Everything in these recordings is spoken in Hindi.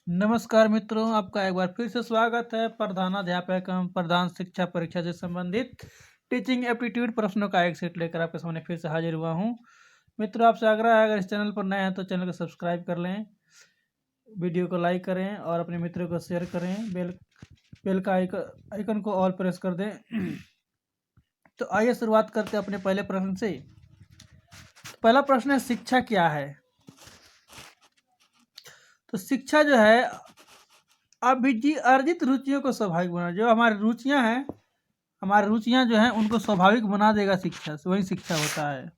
नमस्कार मित्रों, आपका एक बार फिर से स्वागत है प्रधानाध्यापक एवं प्रधान शिक्षा परीक्षा से संबंधित टीचिंग एप्टीट्यूड प्रश्नों का एक सेट लेकर आपके सामने फिर से हाजिर हुआ हूं। मित्रों, आपसे आग्रह है, अगर इस चैनल पर नए हैं तो चैनल को सब्सक्राइब कर लें, वीडियो को लाइक करें और अपने मित्रों को शेयर करें। बेल का आइकन को ऑल प्रेस कर दें। तो आइए शुरुआत करते हैं अपने पहले प्रश्न से। पहला प्रश्न है, शिक्षा क्या है? तो शिक्षा जो है अर्जित रुचियों को स्वाभाविक बना, जो हमारी रुचियां जो हैं उनको स्वाभाविक बना देगा शिक्षा से, वही शिक्षा होता है।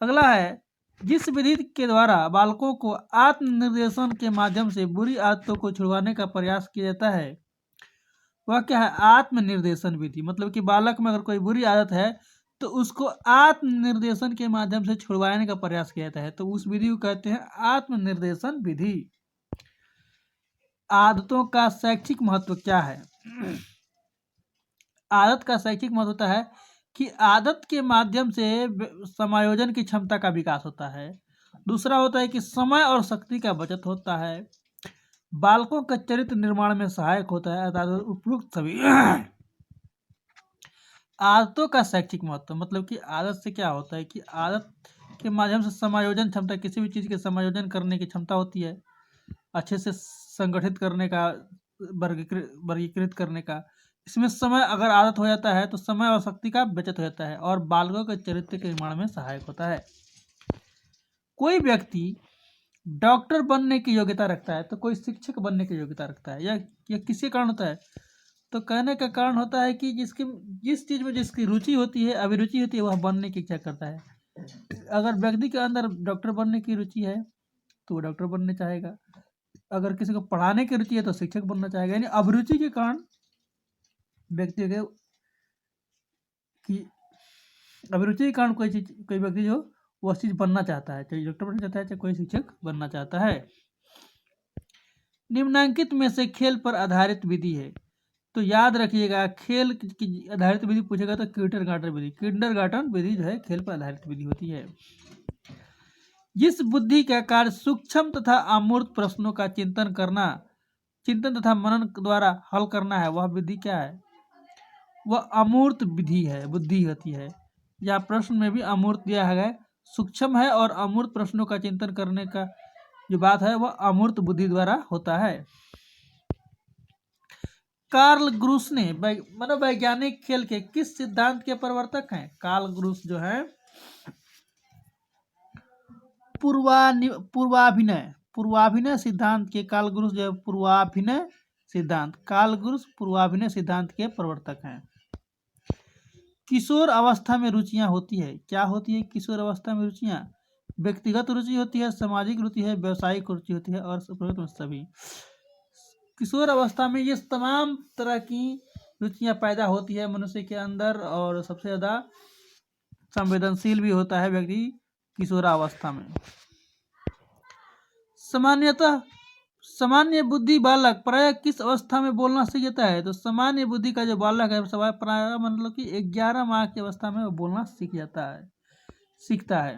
अगला है, जिस विधि के द्वारा बालकों को आत्मनिर्देशन के माध्यम से बुरी आदतों को छुड़वाने का प्रयास किया जाता है, वह क्या है? आत्मनिर्देशन विधि। मतलब कि बालक में अगर कोई बुरी आदत है तो उसको आत्मनिर्देशन के माध्यम से छुड़वाने का प्रयास किया जाता है, तो उस विधि को कहते हैं आत्मनिर्देशन विधि। आदतों का शैक्षिक महत्व क्या है? आदत का शैक्षिक महत्व होता है कि आदत के माध्यम से समायोजन की क्षमता का विकास होता है। दूसरा होता है कि समय और शक्ति का बचत होता है। बालकों का चरित्र निर्माण में सहायक होता है। अर्थात उपयुक्त सभी आदतों का शैक्षिक महत्व, मतलब कि आदत से क्या होता है कि आदत के माध्यम से समायोजन क्षमता, किसी भी चीज के समायोजन करने की क्षमता होती है, अच्छे से संगठित करने का, वर्गीकृत करने का। इसमें समय अगर आदत हो जाता है तो समय और शक्ति का बचत हो जाता है और बालकों के चरित्र के निर्माण में सहायक होता है। कोई व्यक्ति डॉक्टर बनने की योग्यता रखता है तो कोई शिक्षक बनने की योग्यता रखता है, या किसी कारण होता है? तो कहने का कारण होता है कि जिस चीज में जिसकी रुचि होती है, अभिरुचि होती है, वह बनने की इच्छा करता है। अगर व्यक्ति के अंदर डॉक्टर बनने की रुचि है तो वो डॉक्टर बनने चाहेगा। अगर किसी को पढ़ाने की रुचि है तो शिक्षक बनना चाहेगा। यानी अभिरुचि के कारण व्यक्ति की अभिरुचि के कारण कोई व्यक्ति जो वह चीज बनना चाहता है, चाहे डॉक्टर बनना चाहता है, चाहे कोई शिक्षक बनना चाहता है। निम्नांकित में से खेल पर आधारित विधि है, तो याद रखिएगा, खेल की आधारित विधि पूछेगा तो किंडरगार्टन विधि जो है खेल पर आधारित विधि होती है। जिस बुद्धि का कार्य सूक्ष्म तथा अमूर्त प्रश्नों का चिंतन तथा मनन द्वारा हल करना है, वह विधि क्या है? वह अमूर्त विधि है, बुद्धि होती है। या प्रश्न में भी अमूर्त दिया है, सूक्ष्म है और अमूर्त प्रश्नों का चिंतन करने का जो बात है वह अमूर्त बुद्धि द्वारा होता है। कार्ल ग्रूस ने मनोवैज्ञानिक खेल के किस सिद्धांत के प्रवर्तक हैं? कार्ल ग्रूस जो है पूर्वाभिनय सिद्धांत के कार्ल ग्रूस पूर्वाभिनय सिद्धांत के प्रवर्तक हैं। किशोर अवस्था में रुचियां होती है, क्या होती है किशोर अवस्था में रुचियां? व्यक्तिगत रुचि होती है, सामाजिक रुचि है, व्यवसायिक रुचि होती है और सभी। किशोर अवस्था में ये तमाम तरह की रुचियां पैदा होती है मनुष्य के अंदर, और सबसे ज्यादा संवेदनशील भी होता है व्यक्ति किशोरावस्था में। सामान्य बुद्धि बालक प्राय किस अवस्था में बोलना सीख जाता है? तो सामान्य बुद्धि का जो बालक है प्राय मतलब कि 11 माह की अवस्था में वो बोलना सीखता है।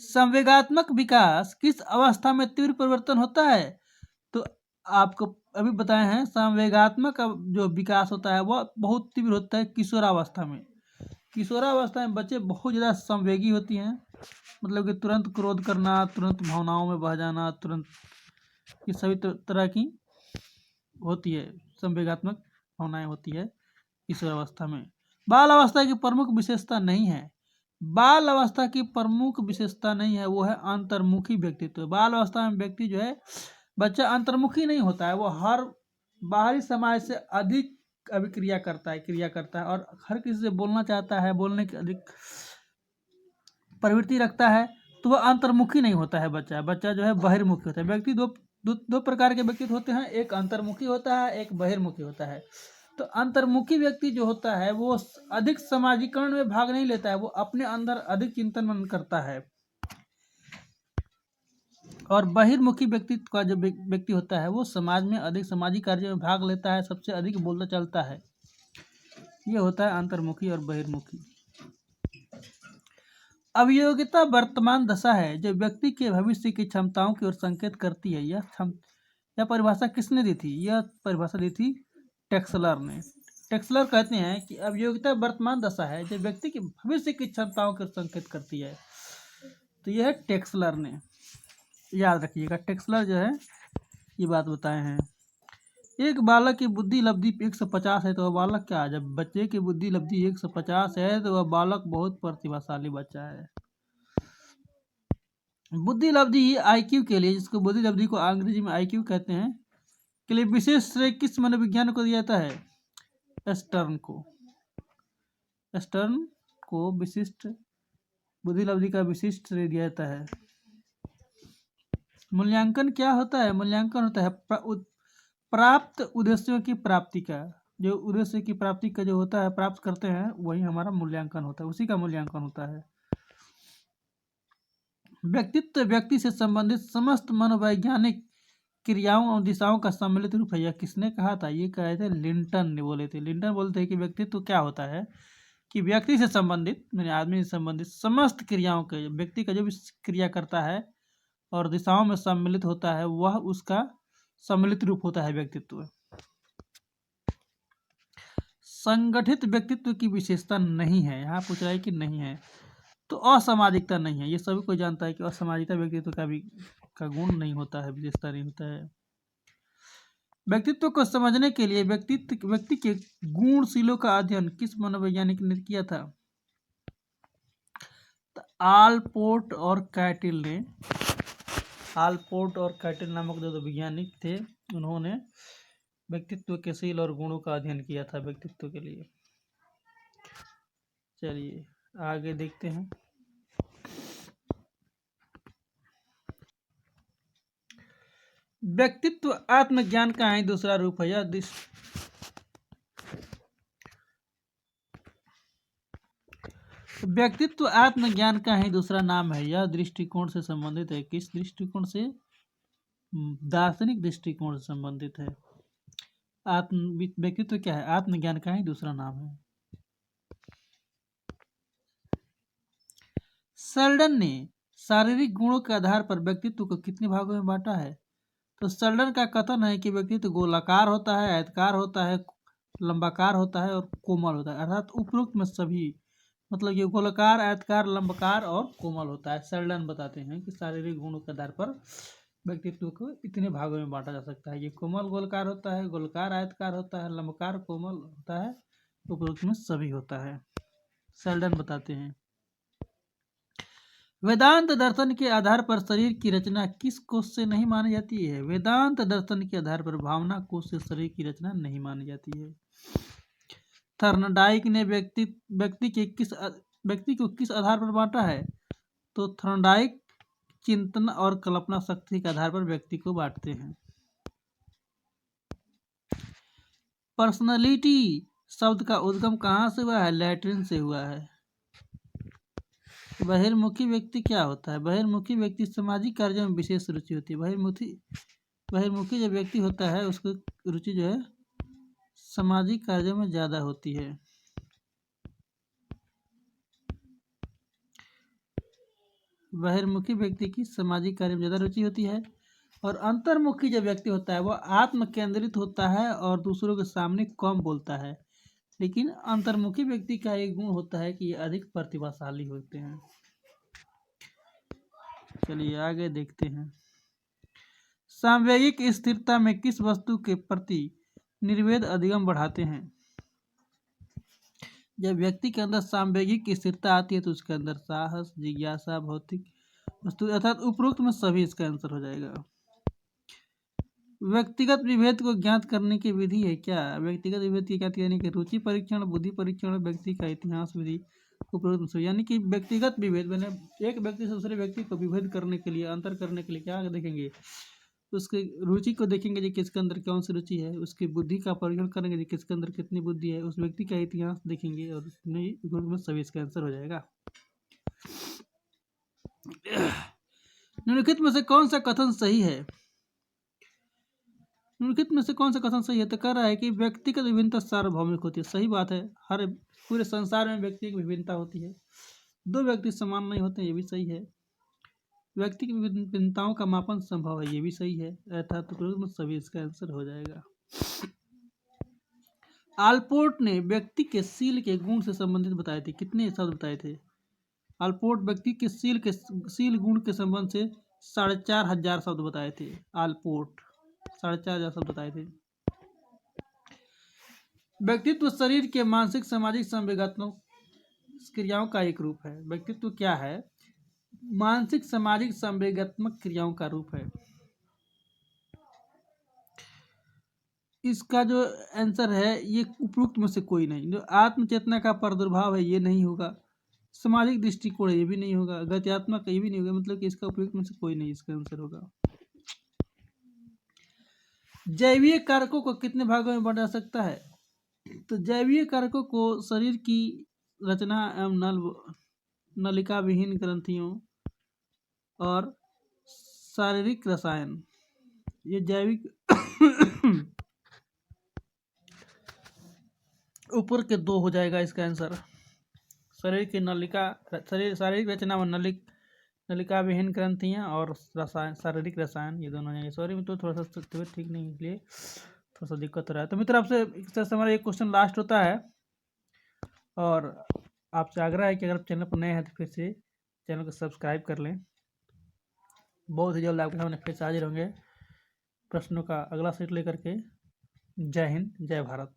संवेगात्मक विकास किस अवस्था में तीव्र परिवर्तन होता है? तो आपको अभी बताए हैं, संवेगात्मक जो विकास होता है वह बहुत तीव्र होता है किशोरावस्था में। किशोरावस्था में बच्चे बहुत ज़्यादा संवेगी होती हैं, मतलब कि तुरंत क्रोध करना, तुरंत भावनाओं में बह जाना, तुरंत ये सभी तरह की होती है, संवेगात्मक भावनाएं होती है किशोरावस्था में। बाल अवस्था की प्रमुख विशेषता नहीं है, वो है अंतर्मुखी व्यक्तित्व। बाल अवस्था में व्यक्ति जो है, बच्चा अंतर्मुखी नहीं होता है, वो हर बाहरी समाज से अधिक क्रिया करता है और हर किसी से बोलना चाहता है, बोलने की अधिक प्रवृत्ति रखता है, तो वह अंतर्मुखी नहीं होता है। बच्चा जो है बहिर्मुखी होता है। व्यक्ति दो प्रकार के व्यक्ति होते हैं, एक अंतर्मुखी होता है, एक बहिर्मुखी होता है। तो अंतर्मुखी व्यक्ति जो होता है वो अधिक सामाजिकरण में भाग नहीं लेता है, वो अपने अंदर अधिक चिंतन मनन करता है। और बहिर्मुखी व्यक्तित्व का जो व्यक्ति होता है वो समाज में अधिक सामाजिक कार्य में भाग लेता है, सबसे अधिक बोलता चलता है। ये होता है अंतर्मुखी और बहिर्मुखी। अभियोगिता वर्तमान दशा है जो व्यक्ति के भविष्य की क्षमताओं की ओर संकेत करती है। यह परिभाषा किसने दी थी? यह परिभाषा दी थी टेक्सलर ने। टेक्सलर कहते हैं कि अभियोगिता वर्तमान दशा है जो व्यक्ति के भविष्य की क्षमताओं की ओर संकेत करती है। तो यह है टेक्सलर ने, याद रखिएगा। टेक्सलर जो है ये बात बताए हैं। एक बालक की बुद्धि लब्धि 150 है तो वह बालक क्या है? जब बच्चे की बुद्धि लब्धि 150 है तो वह बालक बहुत प्रतिभाशाली बच्चा है। बुद्धि लब्धि आईक्यू के लिए, जिसको बुद्धि लब्धि को अंग्रेजी में आईक्यू कहते हैं, के लिए विशेष श्रेय किस मनोविज्ञान को दिया जाता है? स्टर्न को। स्टर्न को विशिष्ट बुद्धि लब्धि का विशिष्ट श्रेय दिया जाता है। मूल्यांकन क्या होता है? मूल्यांकन होता है प्राप्त उद्देश्यों की प्राप्ति का, जो उद्देश्य की प्राप्ति का जो होता है, प्राप्त करते हैं, वही हमारा मूल्यांकन होता है, उसी का मूल्यांकन होता है। व्यक्तित्व व्यक्ति से संबंधित समस्त मनोवैज्ञानिक क्रियाओं और दिशाओं का सम्मिलित रूप है। यह किसने कहा था? ये कहे थे लिंटन ने बोले थे। लिंटन बोलते हैं कि व्यक्तित्व क्या होता है कि व्यक्ति से संबंधित, यानी आदमी से संबंधित समस्त क्रियाओं के, व्यक्ति का जो भी क्रिया करता है और दिशाओं में सम्मिलित होता है, वह उसका सम्मिलित रूप होता है व्यक्तित्व। संगठित व्यक्तित्व की विशेषता नहीं है, यहाँ पूछ रहा है कि नहीं है, तो असामाजिकता नहीं है। ये सभी कोई जानता है कि असामाजिकता व्यक्तित्व का गुण नहीं होता है, विशेषता नहीं होता है। व्यक्तित्व को समझने के लिए व्यक्ति के गुणशीलों का अध्ययन किस मनोवैज्ञानिक ने किया था? तो आलपोर्ट और कैटिल ने। आलपोर्ट और कैटिल नामक जो वैज्ञानिक थे, उन्होंने व्यक्तित्व के शील और गुणों का अध्ययन किया था व्यक्तित्व के लिए। चलिए आगे देखते हैं। व्यक्तित्व आत्मज्ञान का ही दूसरा रूप है। व्यक्तित्व आत्मज्ञान का ही दूसरा नाम है। यह दृष्टिकोण से संबंधित है। किस दृष्टिकोण से? दार्शनिक दृष्टिकोण से संबंधित है। व्यक्तित्व क्या है? आत्मज्ञान का ही दूसरा नाम है। सेल्डन ने शारीरिक गुणों के आधार पर व्यक्तित्व को कितने भागों में बांटा है? तो सेल्डन का कथन है कि व्यक्तित्व गोलाकार होता है, आयताकार होता है, लंबाकार होता है और कोमल होता है। अर्थात उपरोक्त में सभी, मतलब ये गोलाकार, आयताकार, लंबाकार और कोमल होता है। सेल्डन बताते हैं कि शारीरिक गुणों के आधार पर व्यक्तित्व को इतने भागों में बांटा जा सकता है। ये कोमल गोलाकार होता है, गोलाकार आयताकार होता है, लंबाकार कोमल होता है, उपरोक्त में सभी होता है। सेल्डन बताते हैं। वेदांत दर्शन के आधार पर शरीर की रचना किस कोष से नहीं मानी जाती है? वेदांत दर्शन के आधार पर भावना कोष से शरीर की रचना नहीं मानी जाती है। थर्नडाइक ने व्यक्ति को किस आधार पर बांटा है? तो थर्नडाइक चिंतन और कल्पना शक्ति के आधार पर व्यक्ति को बांटते हैं। पर्सनालिटी शब्द का उद्गम कहाँ से हुआ है? लैटिन से हुआ है। बहिर्मुखी व्यक्ति क्या होता है? बहिर्मुखी व्यक्ति सामाजिक कार्यों में विशेष रुचि होती है। बहिर्मुखी जो व्यक्ति होता है उसकी रुचि जो है सामाजिक कार्यों में ज्यादा होती है। बहिर्मुखी व्यक्ति की सामाजिक कार्य में ज्यादा रुचि होती है। और अंतर्मुखी जो व्यक्ति होता है वह आत्म केंद्रित होता है और दूसरों के सामने कम बोलता है। लेकिन अंतर्मुखी व्यक्ति का एक गुण होता है कि ये अधिक प्रतिभाशाली होते हैं। चलिए आगे देखते हैं। सांवेगिक स्थिरता में किस वस्तु के प्रति निर्वेद अधिगम बढ़ाते हैं? जब व्यक्ति के अंदर सांवेगिक स्थिरता आती है तो उसके अंदर साहस, जिज्ञासा, भौतिक वस्तु, अर्थात उपरोक्त में सभी इसका आंसर हो जाएगा। व्यक्तिगत विभेद को ज्ञात करने की विधि है क्या? व्यक्तिगत विभेद की ज्ञात यानी कि रुचि परीक्षण, बुद्धि परीक्षण, व्यक्ति का इतिहास विधि, उपरोक्त में। यानी कि व्यक्तिगत विभेद, मैंने एक व्यक्ति से दूसरे व्यक्ति को विभेद करने के लिए, अंतर करने के लिए क्या देखेंगे? उसके रुचि को देखेंगे कि किसके अंदर कौन सी रुचि है, उसकी बुद्धि का परीक्षण करेंगे कि किसके अंदर कितनी बुद्धि है, उस व्यक्ति का इतिहास देखेंगे और उसमें सभी इसका आंसर हो जाएगा। निम्नलिखित में से कौन सा कथन सही है? निम्नलिखित में से कौन सा कथन सही है? तो कह रहा है कि व्यक्तिगत विभिन्नता सार्वभौमिक होती है। सही बात है, हर पूरे संसार में व्यक्ति की विभिन्नता होती है। दो व्यक्ति समान नहीं होते, ये भी सही है। व्यक्ति की भिन्नताओं का मापन संभव है, ये भी सही है। अर्थात सभी इसका आंसर हो जाएगा। आलपोर्ट ने व्यक्ति के सील के गुण से संबंधित बताए थे, कितने शब्द बताए थे? आलपोर्ट व्यक्ति के सील गुण के संबंध से 4,500 शब्द बताए थे। आलपोर्ट 4,500 शब्द बताए थे। व्यक्तित्व शरीर के मानसिक, सामाजिक, संवेगात्मक क्रियाओं का एक रूप है। व्यक्तित्व क्या है? मानसिक, सामाजिक, संवेगात्मक क्रियाओं का रूप है। इसका जो आंसर है ये उपयुक्त में से कोई नहीं। जो आत्मचेतना का प्रादुर्भाव है ये नहीं होगा, सामाजिक दृष्टिकोण ये भी नहीं होगा, गत्यात्मक ये भी नहीं होगा, मतलब कि इसका उपयुक्त में से कोई नहीं इसका आंसर होगा। जैवीय कारकों को कितने भागों में बांटा जा सकता है? तो जैवीय कारकों को शरीर की रचना एवं नलिका विहीन ग्रंथियों और शारीरिक रसायन, ये जैविक ऊपर के दो हो जाएगा इसका आंसर। शरीर की नलिका, शारीरिक रचना व नलिका विहीन ग्रंथियाँ और रसायन, शारीरिक रसायन, ये दोनों हैं। सॉरी मित्रों, थोड़ा सा तबीयत ठीक नहीं, इसलिए थोड़ा सा दिक्कत हो रहा है। तो मित्र आपसे इस तरह से हमारा एक क्वेश्चन लास्ट होता है, और आपसे आग्रह है कि अगर चैनल पर नए हैं तो फिर से चैनल को सब्सक्राइब कर लें। बहुत ही जल्द आपके सामने फिर से हाजिर होंगे प्रश्नों का अगला सेट लेकर के। जय हिंद, जय भारत।